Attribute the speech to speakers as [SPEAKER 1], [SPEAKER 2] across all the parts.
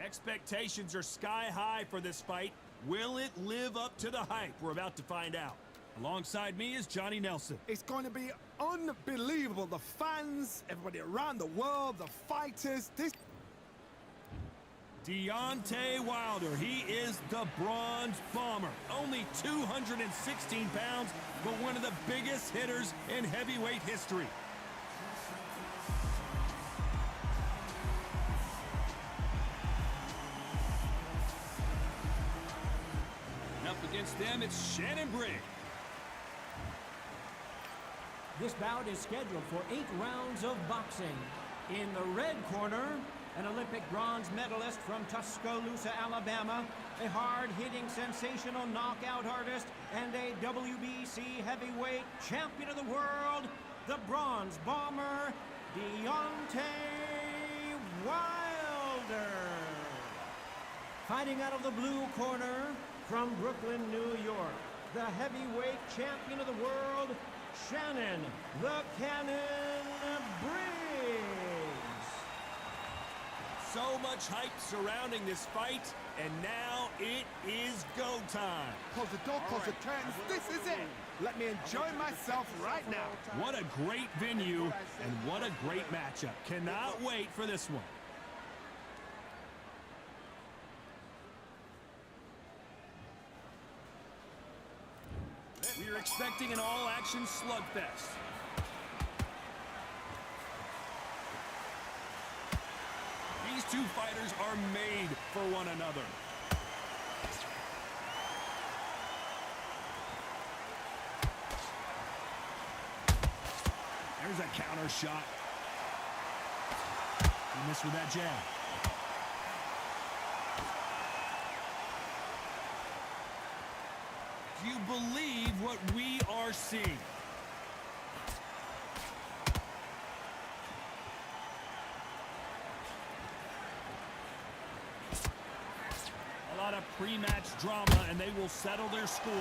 [SPEAKER 1] Expectations are sky high for this fight. Will it live up to the hype? We're about to find out. Alongside me is Johnny Nelson.
[SPEAKER 2] It's going to be unbelievable. The fans, everybody around the world, the fighters, this...
[SPEAKER 1] Deontay Wilder, he is the Bronze Bomber. Only 216 pounds, but one of the biggest hitters in heavyweight history. And up against them, it's Shannon Briggs.
[SPEAKER 3] This bout is scheduled for 8 rounds of boxing. In the red corner, an Olympic bronze medalist from Tuscaloosa, Alabama, a hard-hitting, sensational knockout artist, and a WBC heavyweight champion of the world, the Bronze Bomber, Deontay Wilder. Fighting out of the blue corner, from Brooklyn, New York, the heavyweight champion of the world, Shannon the Cannon Briggs.
[SPEAKER 1] So much hype surrounding this fight, and now it is go time.
[SPEAKER 2] Close the door, close the curtains. This is it. Let me enjoy myself right now.
[SPEAKER 1] What a great venue, and what a great matchup. Cannot wait for this one. We are expecting an all-action slugfest. These two fighters are made for one another. There's a counter shot. He missed with that jab. Do you believe what we are seeing? A lot of pre-match drama, and they will settle their score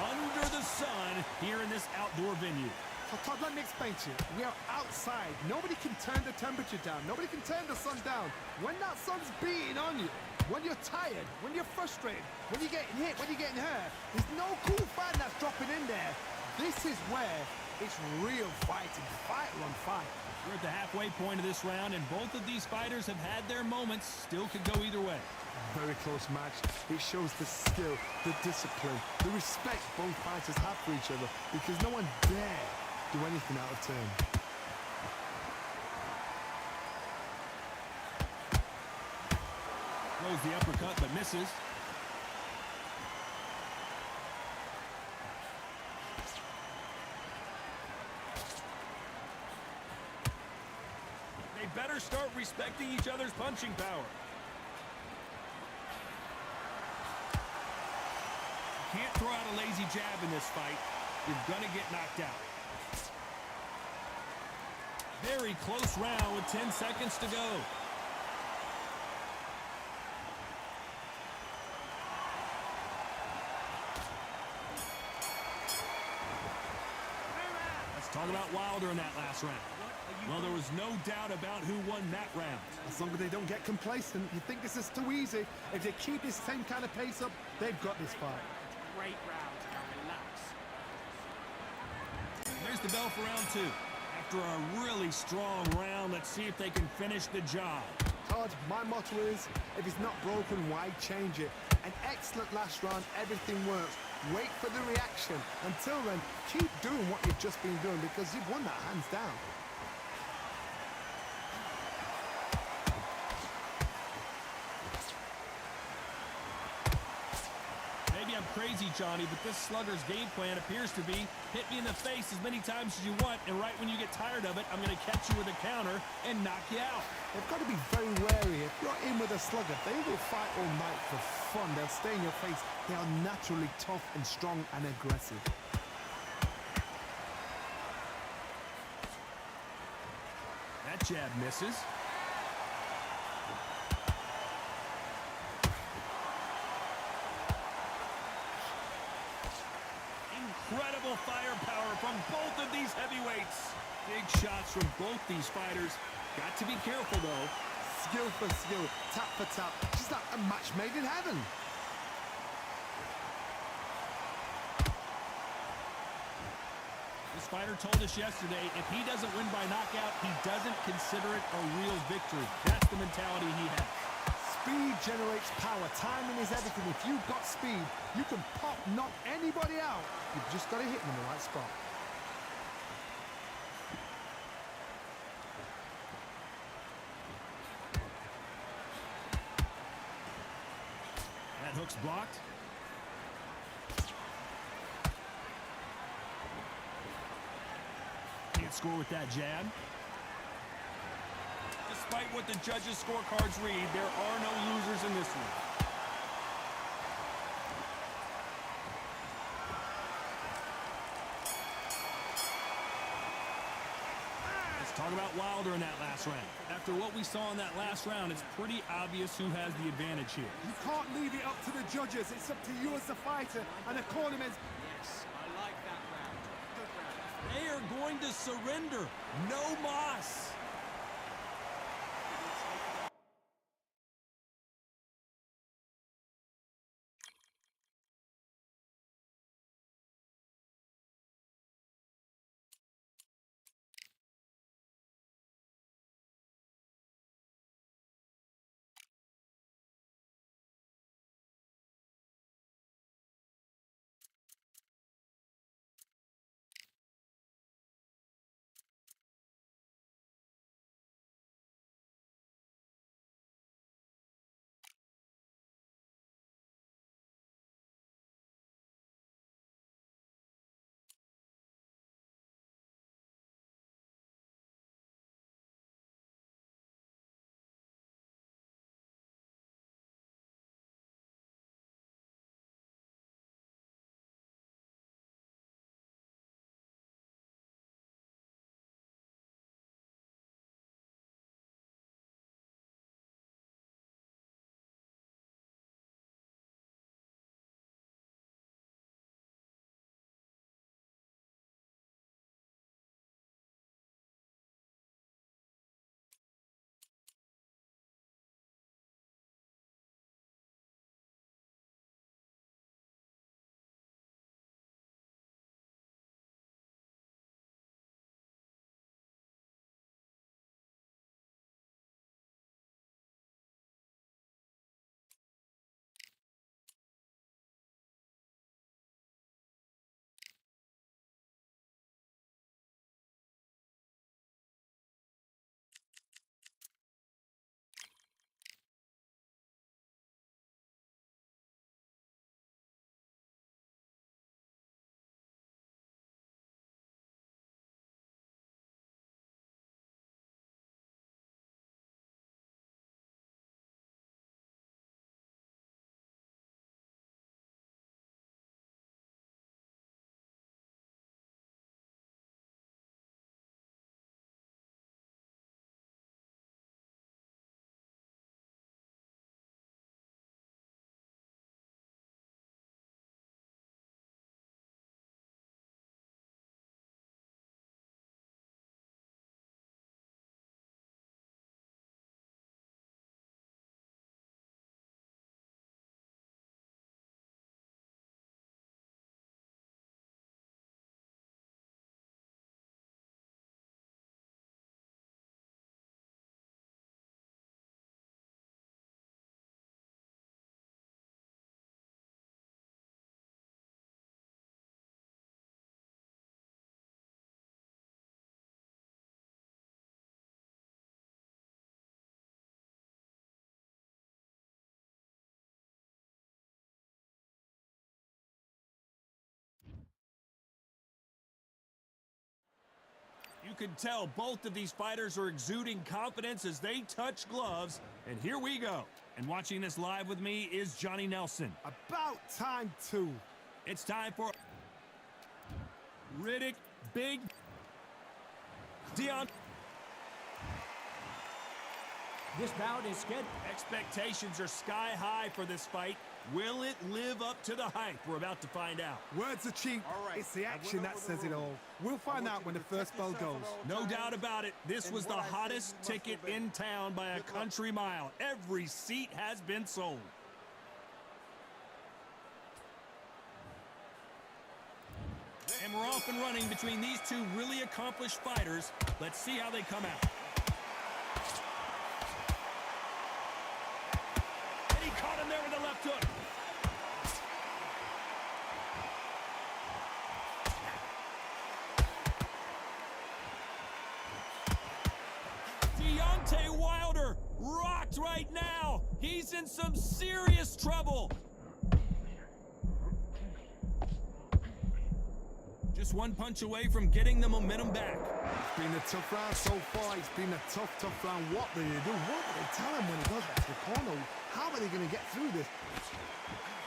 [SPEAKER 1] under the sun here in this outdoor venue.
[SPEAKER 2] So Todd, let me explain to you. We are outside. Nobody can turn the temperature down. Nobody can turn the sun down. When that sun's beating on you, when you're tired, when you're frustrated, when you're getting hit, when you're getting hurt, there's no cool fan that's dropping in there. This is where it's real fighting, fight on fight.
[SPEAKER 1] We're at the halfway point of this round, and both of these fighters have had their moments. Still could go either way.
[SPEAKER 2] Very close match. It shows the skill, the discipline, the respect both fighters have for each other, because no one dare do anything out of turn.
[SPEAKER 1] Throws the uppercut, but misses. They better start respecting each other's punching power. You can't throw out a lazy jab in this fight. You're gonna get knocked out. Very close round with 10 seconds to go. Let's talk about Wilder in that last round. Well, there was no doubt about who won that round.
[SPEAKER 2] As long as they don't get complacent, you think this is too easy. If they keep this same kind of pace up, they've got this fight.
[SPEAKER 4] Great round, now relax.
[SPEAKER 1] There's the bell for round 2. After a really strong round, let's see if they can finish the job.
[SPEAKER 2] Todd, my motto is, if it's not broken, why change it? An excellent last round, everything works. Wait for the reaction. Until then, keep doing what you've just been doing, because you've won that hands down.
[SPEAKER 1] Maybe I'm crazy, Johnny, but this slugger's game plan appears to be hit me in the face as many times as you want, and right when you get tired of it, I'm going to catch you with a counter and knock you out.
[SPEAKER 2] They've got to be very wary. If you're in with a slugger, they will fight all night for fun. They'll stay in your face. They are naturally tough and strong and aggressive.
[SPEAKER 1] That jab misses. Incredible firepower from both of these heavyweights. Big shots from both these fighters. Got to be careful, though.
[SPEAKER 2] skill for skill, tap for tap. Just like a match made in heaven.
[SPEAKER 1] This fighter told us yesterday, if he doesn't win by knockout, he doesn't consider it a real victory. That's the mentality he has.
[SPEAKER 2] Speed generates power. Timing is everything. If you've got speed, you can pop, knock anybody out. You've just got to hit them in the right spot.
[SPEAKER 1] That hook's blocked. Can't score with that jab. Despite what the judges' scorecards read, there are no losers in this one. Let's talk about Wilder in that last round. After what we saw in that last round, it's pretty obvious who has the advantage here.
[SPEAKER 2] You can't leave it up to the judges. It's up to you as the fighter and the cornermen.
[SPEAKER 4] Yes, I like that round. Good round.
[SPEAKER 1] They are going to surrender. No mas. You can tell both of these fighters are exuding confidence as they touch gloves. And here we go. And watching this live with me is Johnny Nelson.
[SPEAKER 2] About time, too.
[SPEAKER 1] It's time for Riddick, Big Dion.
[SPEAKER 3] This bout is scheduled.
[SPEAKER 1] Expectations are sky high for this fight. Will it live up to the hype? We're about to find out.
[SPEAKER 2] Words are cheap. It's the action that says it all. We'll find out when the first bell goes.
[SPEAKER 1] No doubt about it. This was the hottest ticket in town by a country mile. Every seat has been sold. And we're off and running between these two really accomplished fighters. Let's see how they come out. And he caught him there with a left hook. Deontay Wilder rocked right now. He's in some serious trouble. Just one punch away from getting the momentum back.
[SPEAKER 2] It's been a tough round so far. It's been a tough round. What do they do? What do they tell him when he goes back to the corner? How are they going to get through this?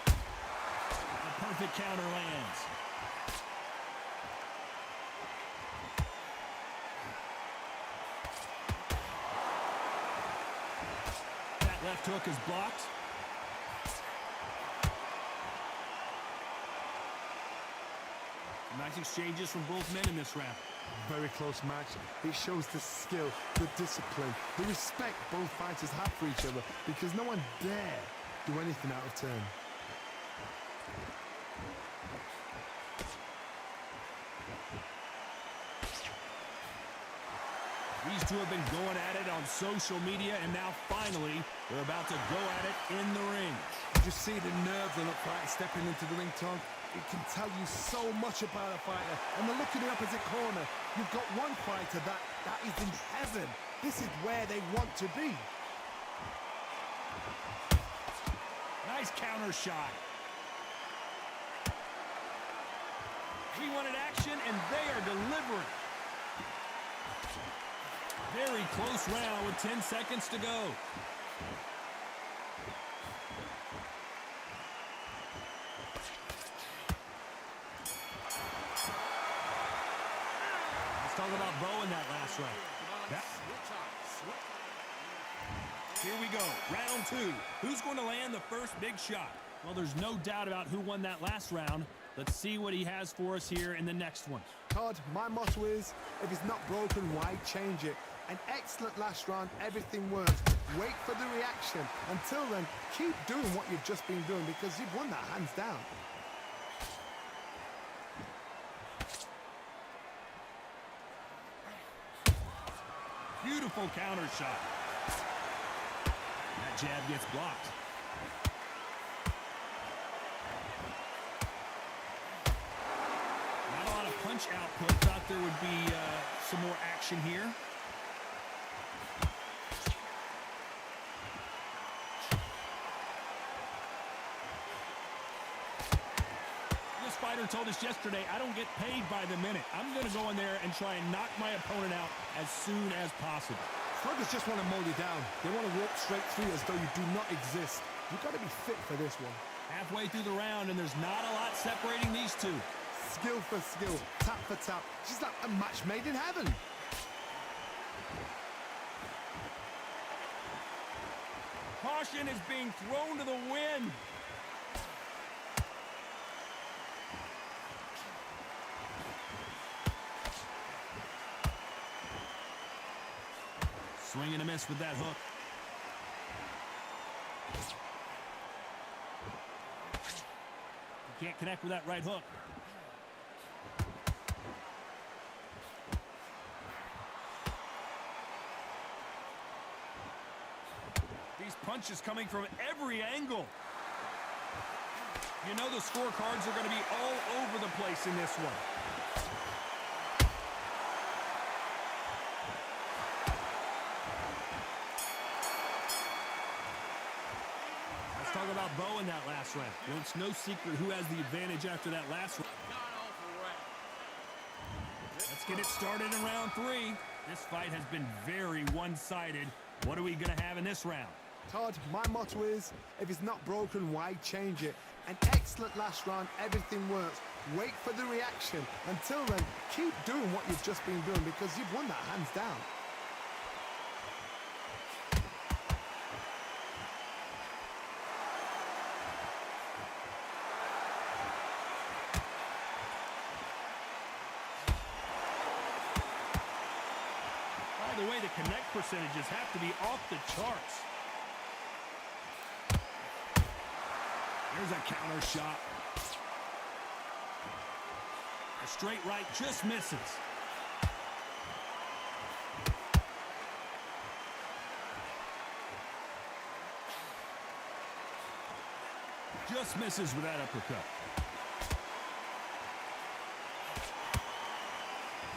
[SPEAKER 1] A perfect counter lands. That left hook is blocked. Nice exchanges from both men in this round.
[SPEAKER 2] Very close match. It shows the skill, the discipline, the respect both fighters have for each other because no one dare do anything out of turn.
[SPEAKER 1] These two have been going at it on social media, and now finally they're about to go at it in the ring.
[SPEAKER 2] You just see the nerves on the fight stepping into the ring, Tom. It can tell you so much about a fighter. And the look in the opposite corner, you've got one fighter that is in heaven. This is where they want to be.
[SPEAKER 1] Nice counter shot. We wanted action, and they are delivering. Very close round with 10 seconds to go. Let's talk about Bo in that last round. Here we go, round two. Who's going to land the first big shot? Well, there's no doubt about who won that last round. Let's see what he has for us here in the next one.
[SPEAKER 2] Todd, my motto is, if it's not broken, why change it? An excellent last round, everything works. Wait for the reaction. Until then, keep doing what you've just been doing because you've won that hands down.
[SPEAKER 1] Beautiful counter shot. That jab gets blocked. Not a lot of punch output. Thought there would be some more action here. This fighter told us yesterday, I don't get paid by the minute. I'm going to go in there and try and knock my opponent out as soon as possible.
[SPEAKER 2] Sluggers just want to mow you down. They want to walk straight through as though you do not exist. You've got to be fit for this one.
[SPEAKER 1] Halfway through the round, and there's not a lot separating these two.
[SPEAKER 2] Skill for skill, tap for tap. Just like a match made in heaven.
[SPEAKER 1] Caution is being thrown to the wind. Swing and a miss with that hook. He can't connect with that right hook. These punches coming from every angle. You know the scorecards are going to be all over the place in this one. Talk about Bo in that last round. Well, it's no secret who has the advantage after that last round. Let's get it started in round three. This fight has been very one-sided. What are we going to have in this round?
[SPEAKER 2] Todd, my motto is, if it's not broken, why change it? An excellent last round, everything works. Wait for the reaction. Until then, keep doing what you've just been doing because you've won that hands down.
[SPEAKER 1] connect percentages have to be off the charts. There's a counter shot. A straight right just misses. Just misses with that uppercut.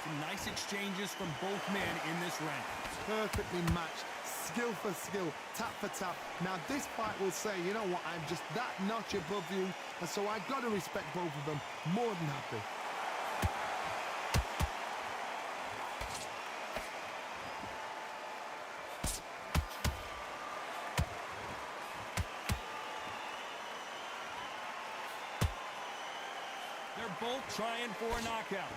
[SPEAKER 1] Some nice exchanges from both men in this round.
[SPEAKER 2] Perfectly matched, skill for skill, tap for tap. Now this fight will say, you know what, I'm just that notch above you, and so I gotta respect both of them. More than happy.
[SPEAKER 1] They're both trying for a knockout.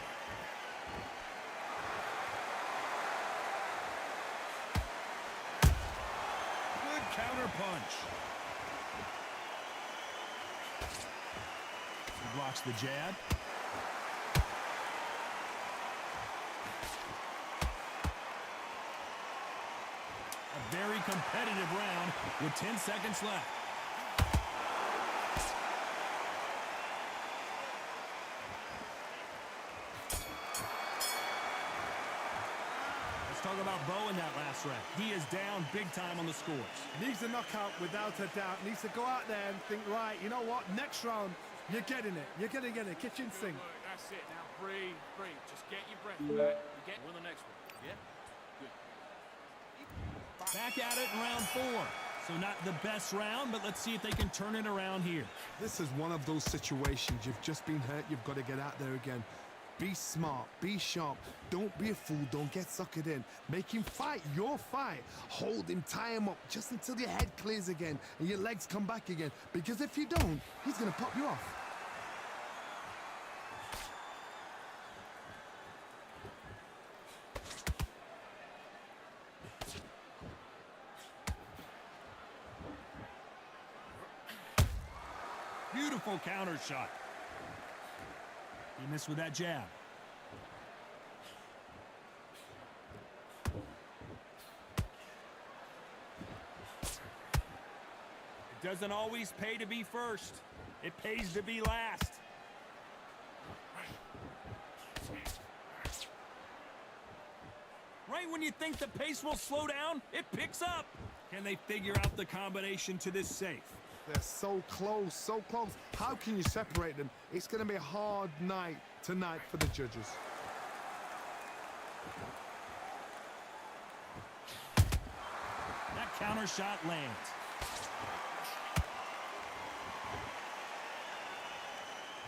[SPEAKER 1] Good counter punch. He blocks the jab. A very competitive round with 10 seconds left. Talk about Bo in that last round. He is down big time on the scores.
[SPEAKER 2] Needs a knockout without a doubt. Needs to go out there and think, right, you know what, next round, you're getting it. You're gonna get it. Kitchen sink.
[SPEAKER 4] Look, that's it. Now breathe, breathe. Just get your breath back. You get win the next one. Yeah? Good.
[SPEAKER 1] Back at it in round 4. So not the best round, but let's see if they can turn it around here.
[SPEAKER 2] This is one of those situations. You've just been hurt. You've got to get out there again. Be smart, be sharp, don't be a fool, don't get suckered in. Make him fight your fight. Hold him, tie him up, just until your head clears again and your legs come back again. Because if you don't, he's gonna pop you off.
[SPEAKER 1] Beautiful counter shot. He missed with that jab. It doesn't always pay to be first. It pays to be last. Right when you think the pace will slow down, it picks up. Can they figure out the combination to this safe?
[SPEAKER 2] They're so close, so close. How can you separate them? It's going to be a hard night tonight for the judges.
[SPEAKER 1] That counter shot lands.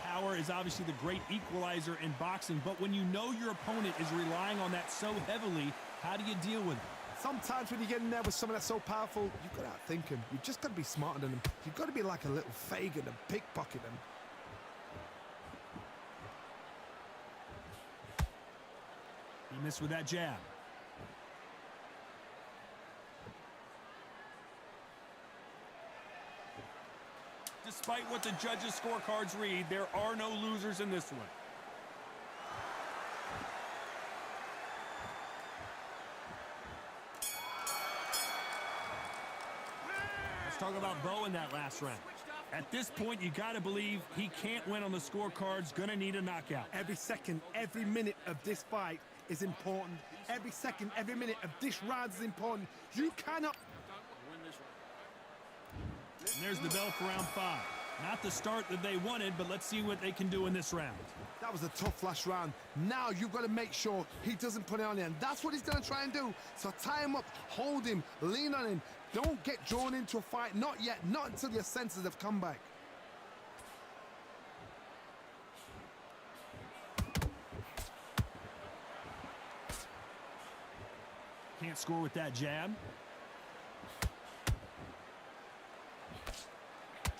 [SPEAKER 1] Power is obviously the great equalizer in boxing, but when you know your opponent is relying on that so heavily, how do you deal with it?
[SPEAKER 2] Sometimes when you get in there with someone that's so powerful, you've got to outthink him. You've just got to be smarter than him. You've got to be like a little Fagin and pickpocket him.
[SPEAKER 1] He missed with that jab. Despite what the judges' scorecards read, there are no losers in this one. Talk about Bo in that last round. At this point, you got to believe he can't win on the scorecards. Gonna need a knockout.
[SPEAKER 2] Every second, every minute of this fight is important. Every second, every minute of this round is important. You cannot
[SPEAKER 4] Win this round.
[SPEAKER 1] And there's the bell for round 5. Not the start that they wanted, but let's see what they can do in this round.
[SPEAKER 2] That was a tough last round. Now you've got to make sure he doesn't put it on you, and that's what he's going to try and do. So tie him up, hold him, lean on him. Don't get drawn into a fight. Not yet. Not until your senses have come back.
[SPEAKER 1] Can't score with that jab.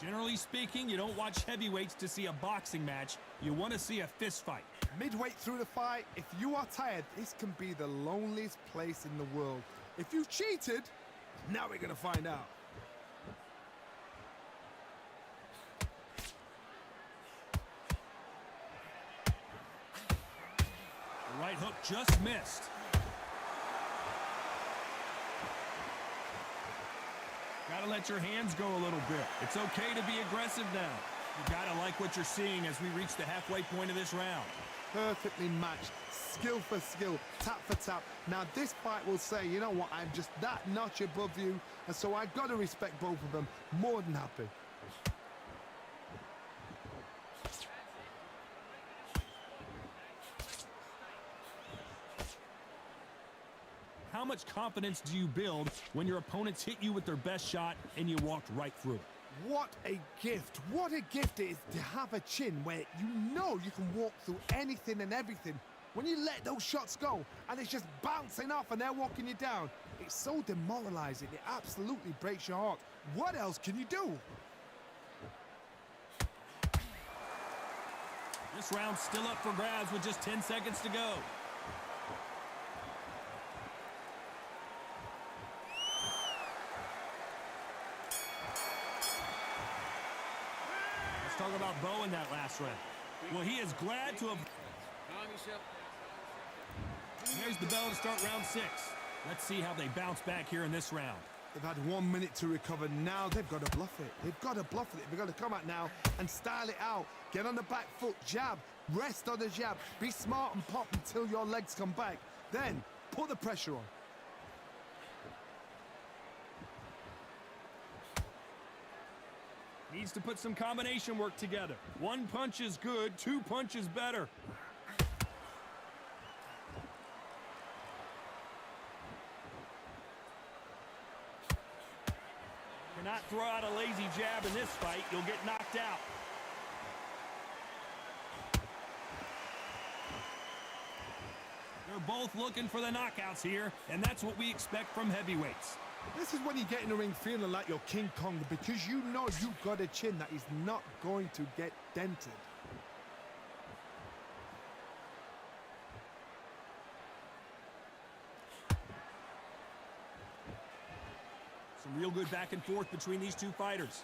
[SPEAKER 1] Generally speaking, you don't watch heavyweights to see a boxing match. You want to see a fist fight.
[SPEAKER 2] Midway through the fight, if you are tired, this can be the loneliest place in the world. If you cheated, now we're going to find out.
[SPEAKER 1] The right hook just missed. Gotta let your hands go a little bit. It's okay to be aggressive now. You gotta like what you're seeing as we reach the halfway point of this round.
[SPEAKER 2] Perfectly matched, skill for skill, tap for tap. Now this fight will say, you know what, I'm just that notch above you, and so I've got to respect both of them. More than happy.
[SPEAKER 1] How much confidence do you build when your opponents hit you with their best shot and you walked right through it?
[SPEAKER 2] What a gift. What a gift it is to have a chin where you know you can walk through anything and everything. When you let those shots go and it's just bouncing off and they're walking you down, it's so demoralizing. It absolutely breaks your heart. What else can you do?
[SPEAKER 1] This round's still up for grabs with just 10 seconds to go. Let's talk about Bo in that last round. Well, he is glad to have...
[SPEAKER 4] Calm yourself.
[SPEAKER 1] Here's the bell to start round 6. Let's see how they bounce back here in this round.
[SPEAKER 2] They've had 1 minute to recover. Now they've got to bluff it. They've got to bluff it. They've got to come out now and style it out. Get on the back foot, jab, rest on the jab. Be smart and pop until your legs come back. Then put the pressure on.
[SPEAKER 1] Needs to put some combination work together. 1 punch is good, 2 punches better. Cannot throw out a lazy jab in this fight. You'll get knocked out. They're both looking for the knockouts here, and that's what we expect from heavyweights.
[SPEAKER 2] This is when you get in the ring feeling like you're King Kong, because you know you've got a chin that is not going to get dented.
[SPEAKER 1] Some real good back and forth between these two fighters.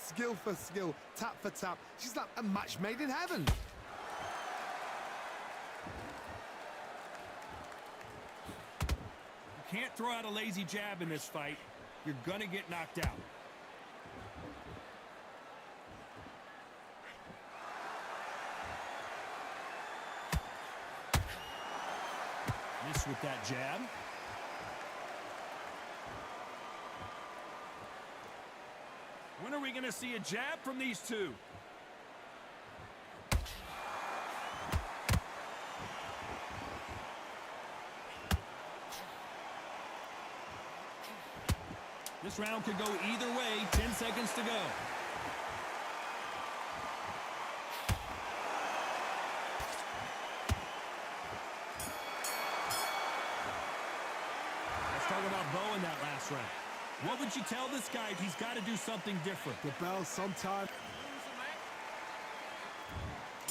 [SPEAKER 2] Skill for skill, tap for tap. She's like a match made in heaven.
[SPEAKER 1] You can't throw out a lazy jab in this fight. You're gonna get knocked out. Miss with that jab. When are we gonna see a jab from these two? This round could go either way. 10 seconds to go. Let's talk about Bo in that last round. What would you tell this guy if he's got to do something different?
[SPEAKER 2] The bell sometime.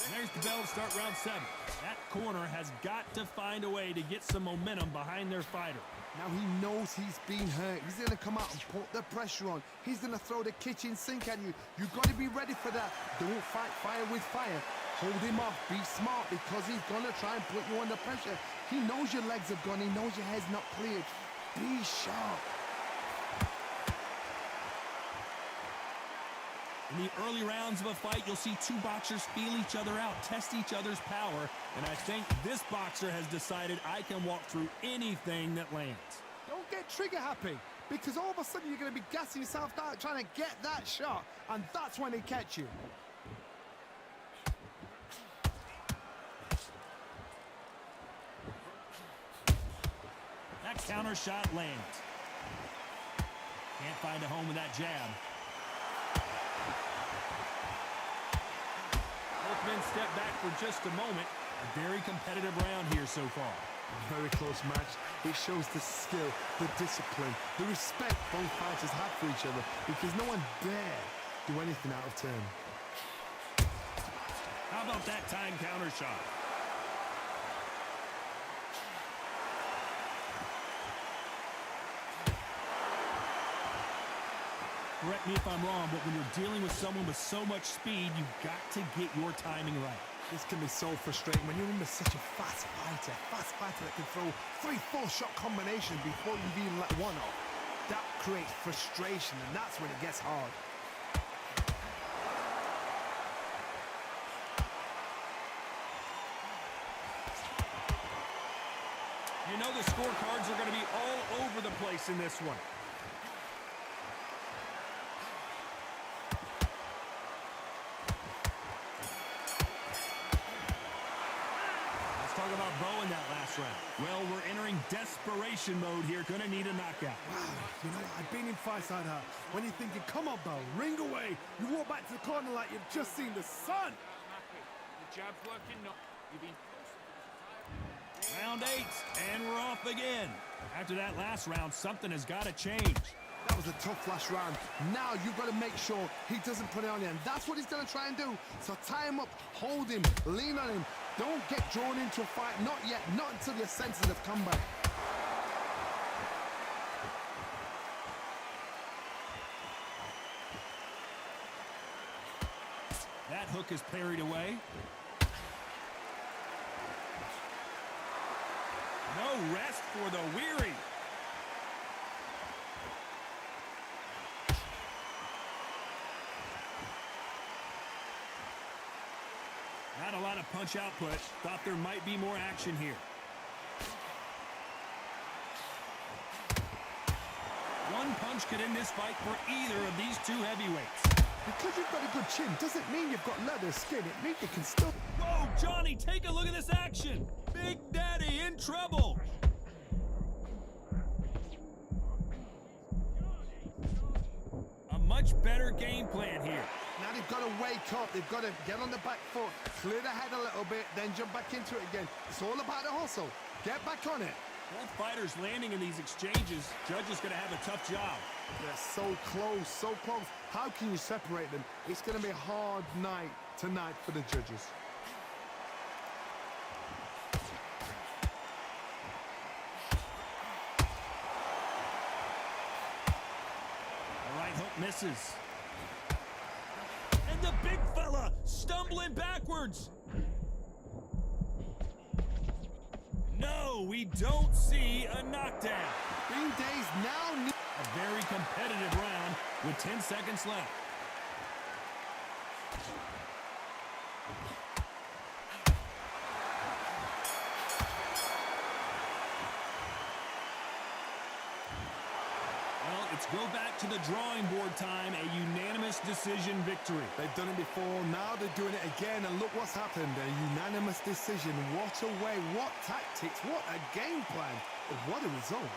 [SPEAKER 1] And there's the bell to start round 7. That corner has got to find a way to get some momentum behind their fighter.
[SPEAKER 2] Now he knows he's been hurt. He's going to come out and put the pressure on. He's going to throw the kitchen sink at you. You've got to be ready for that. Don't fight fire with fire. Hold him off. Be smart, because he's going to try and put you under pressure. He knows your legs have gone. He knows your head's not cleared. Be sharp.
[SPEAKER 1] In the early rounds of a fight, you'll see two boxers feel each other out, test each other's power, and I think this boxer has decided I can walk through anything that lands.
[SPEAKER 2] Don't get trigger happy, because all of a sudden you're going to be gassing yourself out trying to get that shot, and that's when they catch you.
[SPEAKER 1] That counter shot lands. Can't find a home with that jab. Both men step back for just a moment. A very competitive round here so far.
[SPEAKER 2] Very close match. It shows the skill, the discipline, the respect both fighters have for each other, because no one dare do anything out of turn.
[SPEAKER 1] How about that time counter shot? Correct me if I'm wrong, but when you're dealing with someone with so much speed, you've got to get your timing right.
[SPEAKER 2] This can be so frustrating when you're in with such a fast fighter that can throw 3-4 shot combinations before you've even let one off. That creates frustration, and that's when it gets hard.
[SPEAKER 1] You know the scorecards are going to be all over the place in this one. Let's talk about Bo in that last round. Well, we're entering desperation mode here. Going to need a knockout.
[SPEAKER 2] Wow, you know, I've been in fights like that. When you're thinking, come on, Bo, ring away. You walk back to the corner like you've just seen the sun.
[SPEAKER 4] The jab's working, no. You've been...
[SPEAKER 1] Round 8, and we're off again. After that last round, something has got to change.
[SPEAKER 2] That was a tough last round. Now you've got to make sure he doesn't put it on you, and that's what he's going to try and do. So tie him up, hold him, lean on him. Don't get drawn into a fight. Not yet. Not until your senses have come back.
[SPEAKER 1] That hook is parried away. No rest for the weary. Not a lot of punch output. Thought there might be more action here. One punch could end this fight for either of these two heavyweights.
[SPEAKER 2] Because you've got a good chin doesn't mean you've got leather skin. It means you can still...
[SPEAKER 1] Whoa, Johnny, take a look at this action. Big Daddy in trouble. A much better game plan here.
[SPEAKER 2] Now they've got to wake up. They've got to get on the back foot, clear the head a little bit, then jump back into it again. It's all about the hustle. Get back on it.
[SPEAKER 1] Both fighters landing in these exchanges. Judge is going to have a tough job.
[SPEAKER 2] They're so close, so close. How can you separate them? It's going to be a hard night tonight for the judges.
[SPEAKER 1] The right hook misses. And the big fella stumbling backwards. No, we don't see a knockdown.
[SPEAKER 2] Green Days now need...
[SPEAKER 1] A very competitive round with 10 seconds left. Well, it's go back to the drawing board time, a unanimous decision victory.
[SPEAKER 2] They've done it before, now they're doing it again, and look what's happened. A unanimous decision. What a way, what tactics, what a game plan. What a result.